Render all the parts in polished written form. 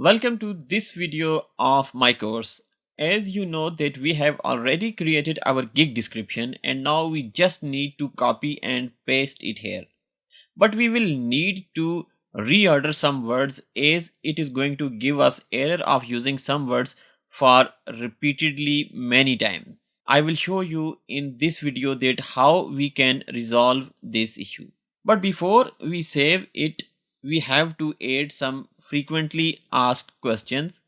Welcome to this video of my course. As you know that we have already created our gig description and now we just need to copy and paste it here. But we will need to reorder some words as it is going to give us error of using some words for repeatedly many times. I will show you in this video that how we can resolve this issue. But before we save it, we have to add some frequently asked questions.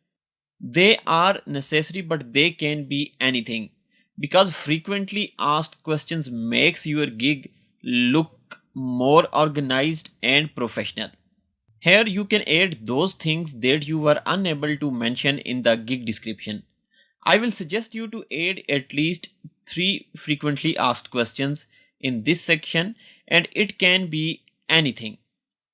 They are necessary, but they can be anything because frequently asked questions makes your gig look more organized and professional. Here you can add those things that you were unable to mention in the gig description. I will suggest you to add at least 3 frequently asked questions in this section, and it can be anything.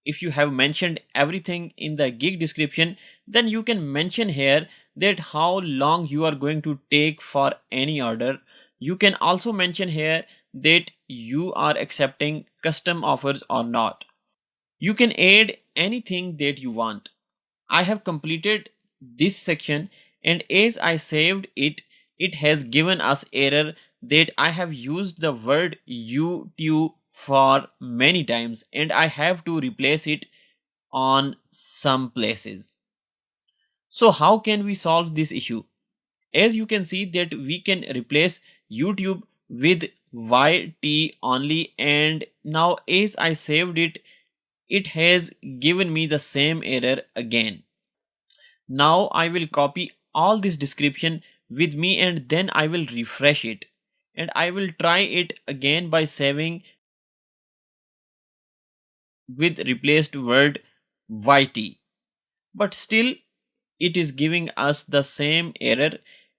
If you have mentioned everything in the gig description, then you can mention here that how long you are going to take for any order. You can also mention here that you are accepting custom offers or not. You can add anything that you want. I have completed this section, and as I saved it, it has given us error that I have used the word YouTube for many times and I have to replace it on some places. So how can we solve this issue? As you can see that we can replace YouTube with YT only, and now as I saved it, it has given me the same error again. Now I will copy all this description with me and then I will refresh it and I will try it again by saving with replaced word YT. But still it is giving us the same error,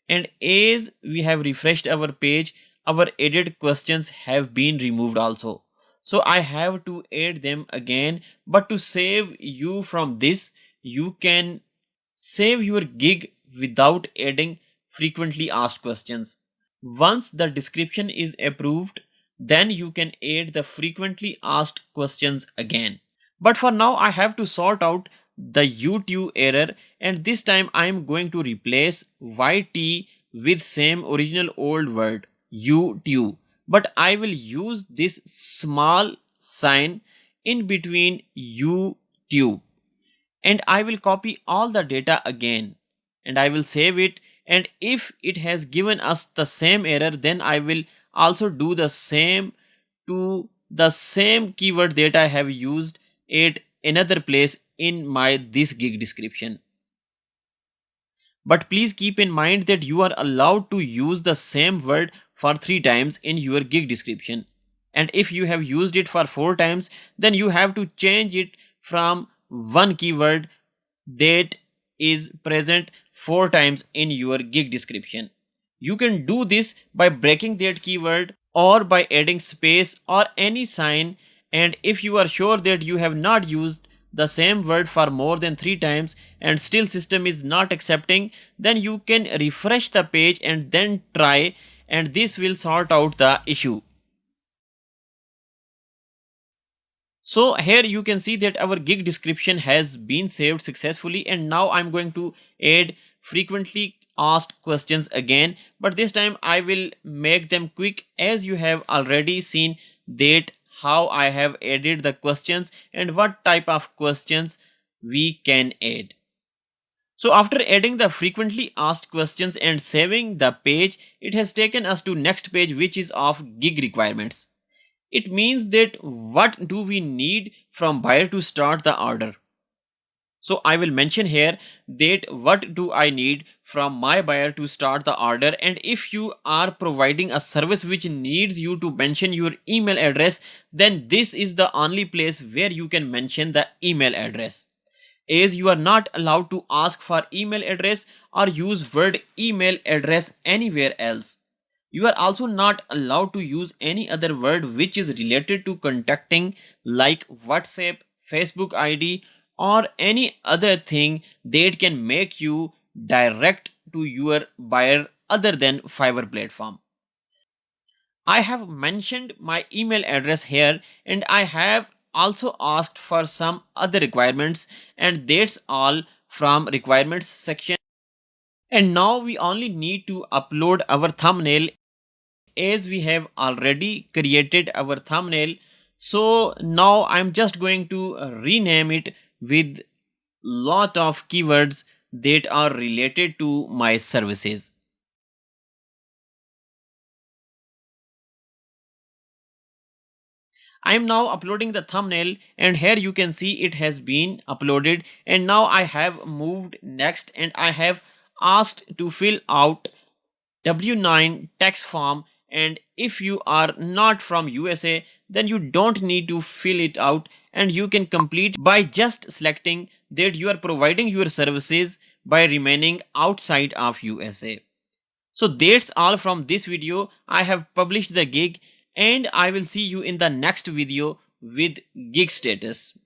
and as we have refreshed our page, our added questions have been removed also. So I have to add them again, but to save you from this, you can save your gig without adding frequently asked questions. Once the description is approved, then you can add the frequently asked questions again. But for now, I have to sort out the YouTube error, and this time I am going to replace YT with same original old word YouTube. But I will use this small sign in between YouTube, and I will copy all the data again and I will save it, and if it has given us the same error, then I will also do the same to the same keyword that I have used at another place in my this gig description. But please keep in mind that you are allowed to use the same word for 3 times in your gig description, and if you have used it for 4 times, then you have to change it from one keyword that is present 4 times in your gig description. You can do this by breaking that keyword or by adding space or any sign, and if you are sure that you have not used the same word for more than 3 times and still system is not accepting, then you can refresh the page and then try, and this will sort out the issue. So here you can see that our gig description has been saved successfully, and now I'm going to add frequently asked questions again, but this time I will make them quick, as you have already seen that how I have added the questions and what type of questions we can add. So after adding the frequently asked questions and saving the page, it has taken us to next page, which is of gig requirements. It means that what do we need from buyer to start the order. So I will mention here that what do I need from my buyer to start the order, and if you are providing a service which needs you to mention your email address, then this is the only place where you can mention the email address, as you are not allowed to ask for email address or use word email address anywhere else. You are also not allowed to use any other word which is related to contacting, like WhatsApp, Facebook ID, or any other thing that can make you direct to your buyer other than Fiverr platform. I have mentioned my email address here, and I have also asked for some other requirements, and that's all from requirements section. And now we only need to upload our thumbnail, as we have already created our thumbnail. So now I'm just going to rename it with lot of keywords that are related to my services. I am now uploading the thumbnail, and here you can see it has been uploaded. And now I have moved next, and I have asked to fill out W9 tax form. And if you are not from USA, then you don't need to fill it out, and you can complete by just selecting that you are providing your services by remaining outside of USA. So that's all from this video. I have published the gig, and I will see you in the next video with gig status.